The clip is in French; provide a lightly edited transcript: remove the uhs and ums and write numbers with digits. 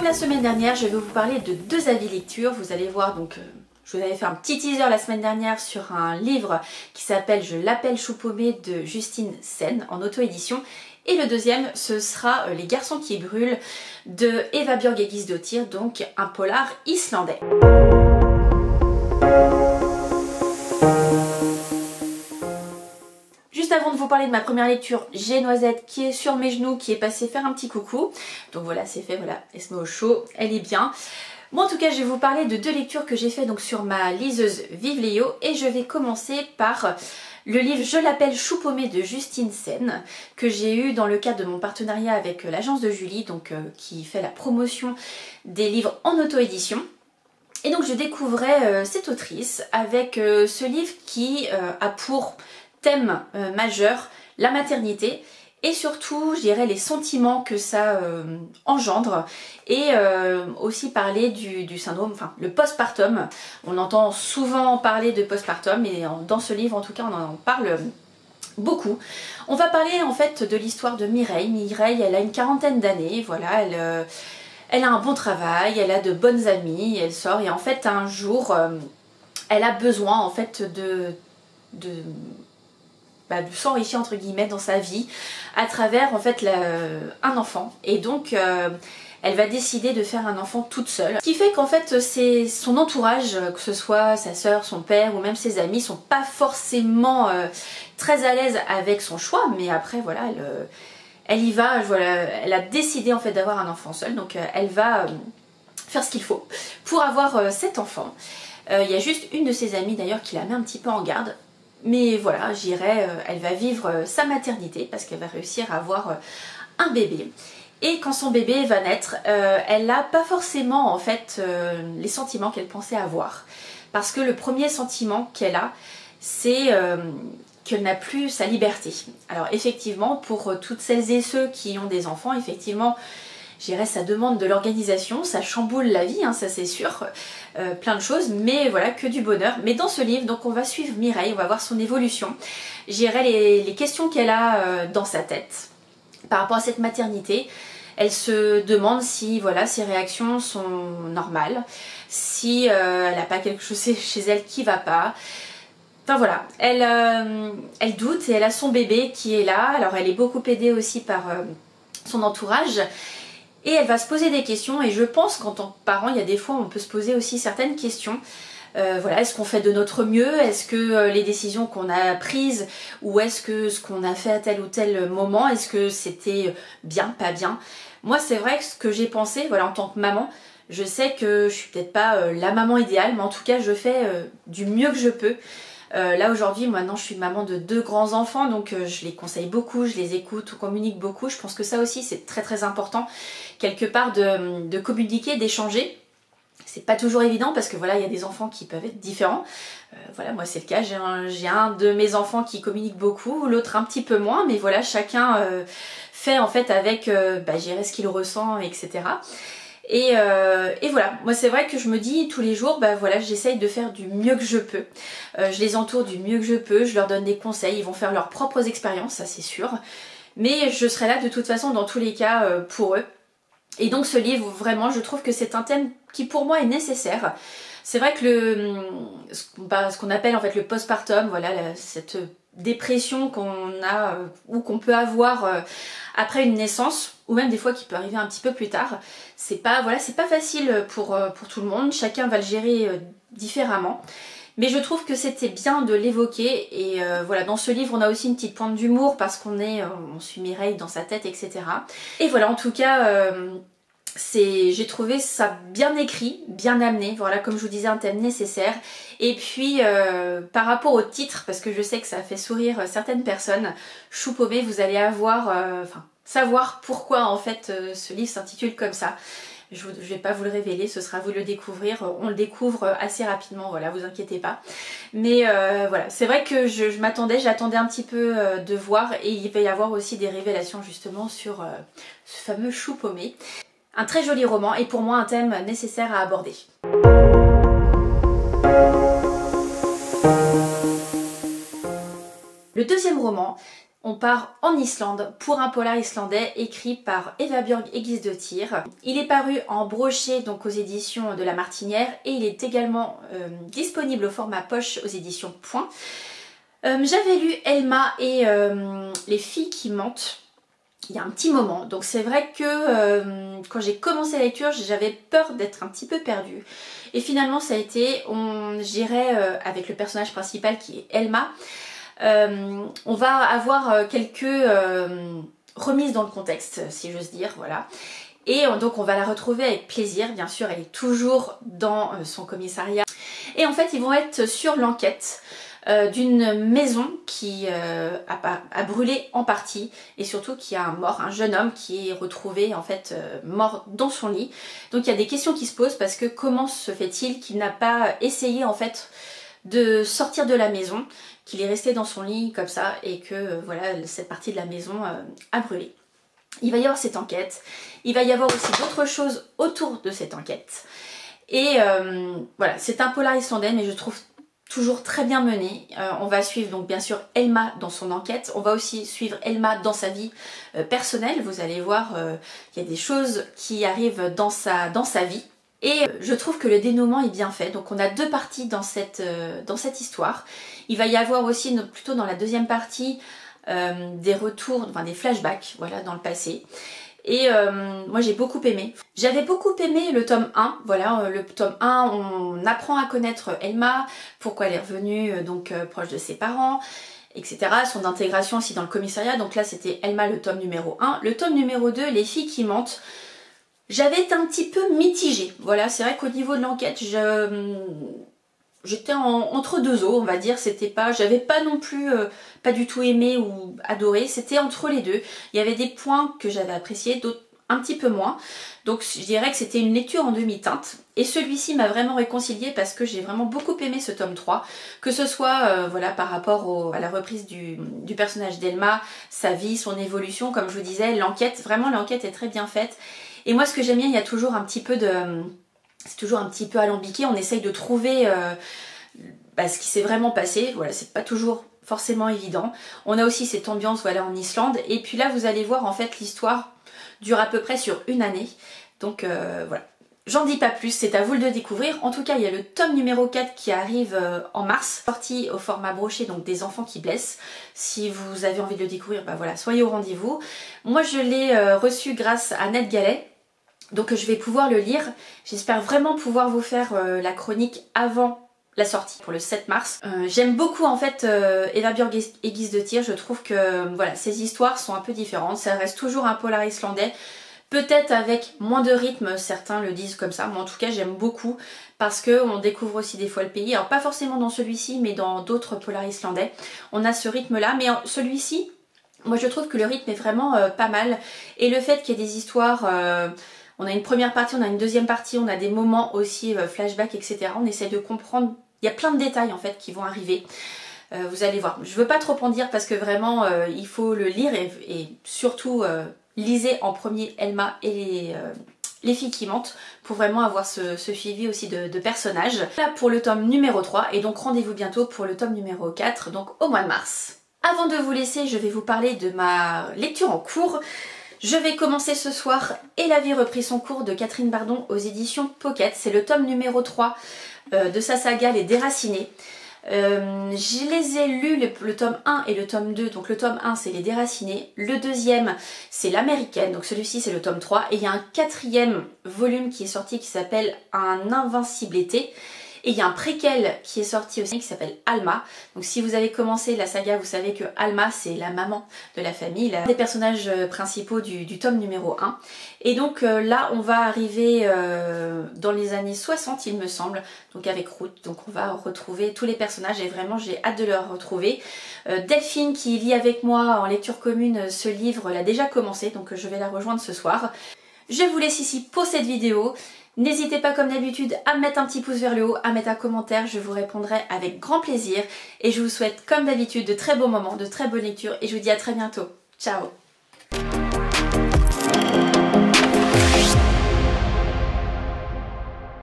la semaine dernière, je vais vous parler de deux avis lecture. Vous allez voir, donc je vous avais fait un petit teaser la semaine dernière sur un livre qui s'appelle Je l'appelle Chou paumé de Justine Sen en auto-édition. Et le deuxième, ce sera Les garçons qui brûlent de Eva Björg Egisdottir, donc un polar islandais. Juste avant de vous parler de ma première lecture, j'ai Noisette qui est sur mes genoux, qui est passée faire un petit coucou. Donc voilà, c'est fait, voilà, elle se met au chaud, elle est bien. Moi en tout cas, je vais vous parler de deux lectures que j'ai fait donc sur ma liseuse Vive Léo. Et je vais commencer par le livre Je l'appelle Chou paumé de Justine Sen, que j'ai eu dans le cadre de mon partenariat avec l'agence de Julie, donc qui fait la promotion des livres en auto-édition. Et donc je découvrais cette autrice avec ce livre qui a pour thème majeur la maternité et surtout je dirais les sentiments que ça engendre et aussi parler du syndrome, enfin le postpartum. On entend souvent parler de postpartum et dans ce livre en tout cas on en parle beaucoup. On va parler en fait de l'histoire de Mireille. Mireille, elle a une quarantaine d'années, voilà, elle a un bon travail, elle a de bonnes amies, elle sort et en fait un jour elle a besoin en fait de s'enrichir entre guillemets dans sa vie à travers en fait un enfant et donc elle va décider de faire un enfant toute seule. Ce qui fait qu'en fait c'est son entourage, que ce soit sa sœur, son père ou même ses amis, sont pas forcément très à l'aise avec son choix, mais après voilà elle y va, voilà, elle a décidé en fait d'avoir un enfant seul, donc elle va faire ce qu'il faut pour avoir cet enfant. Il y a juste une de ses amies d'ailleurs qui la met un petit peu en garde. Mais voilà, je dirais, elle va vivre sa maternité parce qu'elle va réussir à avoir un bébé. Et quand son bébé va naître, elle n'a pas forcément en fait les sentiments qu'elle pensait avoir. Parce que le premier sentiment qu'elle a, c'est qu'elle n'a plus sa liberté. Alors effectivement, pour toutes celles et ceux qui ont des enfants, effectivement, je dirais ça demande de l'organisation, ça chamboule la vie, hein, ça c'est sûr, plein de choses, mais voilà, que du bonheur. Mais dans ce livre, donc on va suivre Mireille, on va voir son évolution, je dirais les questions qu'elle a dans sa tête par rapport à cette maternité. Elle se demande si voilà, ses réactions sont normales, si elle n'a pas quelque chose chez elle qui va pas. Enfin voilà, elle doute et elle a son bébé qui est là, alors elle est beaucoup aidée aussi par son entourage. Et elle va se poser des questions et je pense qu'en tant que parent, il y a des fois on peut se poser aussi certaines questions. Voilà, est-ce qu'on fait de notre mieux? Est-ce que les décisions qu'on a prises ou est-ce que ce qu'on a fait à tel ou tel moment, est-ce que c'était bien, pas bien? Moi c'est vrai que ce que j'ai pensé, voilà, en tant que maman, je sais que je suis peut-être pas la maman idéale, mais en tout cas je fais du mieux que je peux. Là aujourd'hui, maintenant je suis maman de deux grands enfants, donc je les conseille beaucoup, je les écoute, on communique beaucoup. Je pense que ça aussi c'est très très important, quelque part de communiquer, d'échanger. C'est pas toujours évident parce que voilà, il y a des enfants qui peuvent être différents. Voilà, moi c'est le cas, j'ai un de mes enfants qui communique beaucoup, l'autre un petit peu moins, mais voilà, chacun fait en fait avec, je dirais ce qu'il ressent, etc. Et voilà, moi c'est vrai que je me dis tous les jours, voilà, j'essaye de faire du mieux que je peux. Je les entoure du mieux que je peux, je leur donne des conseils, ils vont faire leurs propres expériences, ça c'est sûr. Mais je serai là de toute façon dans tous les cas pour eux. Et donc ce livre, vraiment, je trouve que c'est un thème qui pour moi est nécessaire. C'est vrai que ce qu'on appelle en fait le postpartum, voilà, cette dépression qu'on a ou qu'on peut avoir après une naissance, ou même des fois qui peut arriver un petit peu plus tard, c'est pas facile pour tout le monde, chacun va le gérer différemment. Mais je trouve que c'était bien de l'évoquer et voilà, dans ce livre on a aussi une petite pointe d'humour parce on suit Mireille dans sa tête, etc. Et voilà, en tout cas j'ai trouvé ça bien écrit, bien amené, voilà, comme je vous disais, un thème nécessaire. Et puis par rapport au titre, parce que je sais que ça a fait sourire certaines personnes, Chou paumé, vous allez savoir pourquoi en fait ce livre s'intitule comme ça. Je vais pas vous le révéler, ce sera à vous de le découvrir, on le découvre assez rapidement, voilà, vous inquiétez pas. Mais voilà, c'est vrai que j'attendais un petit peu de voir et il va y avoir aussi des révélations justement sur ce fameux Chou paumé. Un très joli roman et pour moi un thème nécessaire à aborder. Le deuxième roman, On part en Islande pour un polar islandais écrit par Eva Björg Egisdottir. Il est paru en brochet donc aux éditions de La Martinière et il est également disponible au format poche aux éditions Point. J'avais lu Elma et Les filles qui mentent il y a un petit moment, donc c'est vrai que quand j'ai commencé la lecture j'avais peur d'être un petit peu perdue et finalement ça a été, j'irai avec le personnage principal qui est Elma, on va avoir quelques remises dans le contexte si j'ose dire, voilà. Et donc on va la retrouver avec plaisir, bien sûr elle est toujours dans son commissariat et en fait ils vont être sur l'enquête d'une maison qui a brûlé en partie et surtout qui a un jeune homme qui est retrouvé en fait mort dans son lit. Donc il y a des questions qui se posent parce que comment se fait-il qu'il n'a pas essayé en fait de sortir de la maison, qu'il est resté dans son lit comme ça et que voilà cette partie de la maison a brûlé. Il va y avoir cette enquête, il va y avoir aussi d'autres choses autour de cette enquête et voilà, c'est un polar islandais mais je trouve toujours très bien mené. On va suivre donc bien sûr Elma dans son enquête, on va aussi suivre Elma dans sa vie personnelle, vous allez voir il y a des choses qui arrivent dans sa vie et je trouve que le dénouement est bien fait, donc on a deux parties dans cette histoire. Il va y avoir aussi plutôt dans la deuxième partie des retours, enfin des flashbacks voilà, dans le passé. Et moi j'ai beaucoup aimé. J'avais beaucoup aimé le tome 1, voilà, le tome 1 on apprend à connaître Elma, pourquoi elle est revenue proche de ses parents, etc. Son intégration aussi dans le commissariat, donc là c'était Elma le tome numéro 1. Le tome numéro 2, Les filles qui mentent, j'avais été un petit peu mitigée, voilà, c'est vrai qu'au niveau de l'enquête, j'étais entre deux eaux, on va dire, c'était pas, j'avais pas non plus pas du tout aimé ou adoré, c'était entre les deux. Il y avait des points que j'avais appréciés, d'autres un petit peu moins. Donc je dirais que c'était une lecture en demi-teinte. Et celui-ci m'a vraiment réconciliée parce que j'ai vraiment beaucoup aimé ce tome 3. Que ce soit voilà, par rapport à la reprise du personnage d'Elma, sa vie, son évolution, comme je vous disais, l'enquête, vraiment l'enquête est très bien faite. Et moi ce que j'aime bien, il y a toujours un petit peu de... C'est toujours un petit peu alambiqué, on essaye de trouver ce qui s'est vraiment passé, voilà, c'est pas toujours forcément évident. On a aussi cette ambiance voilà, en Islande, et puis là vous allez voir en fait l'histoire dure à peu près sur une année, donc voilà. J'en dis pas plus, c'est à vous de le découvrir. En tout cas, il y a le tome numéro 4 qui arrive en mars, sorti au format brochet, donc des enfants qui blessent. Si vous avez envie de le découvrir, bah voilà, soyez au rendez-vous. Moi je l'ai reçu grâce à Ned Gallet. Donc je vais pouvoir le lire, j'espère vraiment pouvoir vous faire la chronique avant la sortie pour le 7 mars. J'aime beaucoup en fait Eva Björg Egisdottir, je trouve que voilà, ces histoires sont un peu différentes, ça reste toujours un polar islandais, peut-être avec moins de rythme, certains le disent comme ça, mais en tout cas j'aime beaucoup parce qu'on découvre aussi des fois le pays, alors pas forcément dans celui-ci mais dans d'autres polars islandais, on a ce rythme là, mais celui-ci, moi je trouve que le rythme est vraiment pas mal et le fait qu'il y ait des histoires... on a une première partie, on a une deuxième partie, on a des moments aussi flashback, etc. On essaie de comprendre, il y a plein de détails en fait qui vont arriver. Vous allez voir, je veux pas trop en dire parce que vraiment il faut le lire et surtout lisez en premier Elma et les filles qui mentent pour vraiment avoir ce suivi aussi de personnages. Là pour le tome numéro 3 et donc rendez-vous bientôt pour le tome numéro 4, donc au mois de mars. Avant de vous laisser, je vais vous parler de ma lecture en cours. Je vais commencer ce soir Et la vie reprit son cours de Catherine Bardon aux éditions Pocket. C'est le tome numéro 3 de sa saga Les Déracinés. Je les ai lus le tome 1 et le tome 2. Donc le tome 1 c'est Les Déracinés. Le deuxième c'est L'Américaine. Donc celui-ci c'est le tome 3. Et il y a un quatrième volume qui est sorti qui s'appelle Un invincible été. Et il y a un préquel qui est sorti aussi qui s'appelle Alma. Donc si vous avez commencé la saga, vous savez que Alma c'est la maman de la famille, l'un des personnages principaux du tome numéro 1. Et donc là on va arriver dans les années 60 il me semble, donc avec Ruth. Donc on va retrouver tous les personnages et vraiment j'ai hâte de les retrouver. Delphine qui lit avec moi en lecture commune ce livre l'a déjà commencé, donc je vais la rejoindre ce soir. Je vous laisse ici pour cette vidéo. N'hésitez pas comme d'habitude à mettre un petit pouce vers le haut, à mettre un commentaire, je vous répondrai avec grand plaisir. Et je vous souhaite comme d'habitude de très bons moments, de très bonnes lectures et je vous dis à très bientôt. Ciao!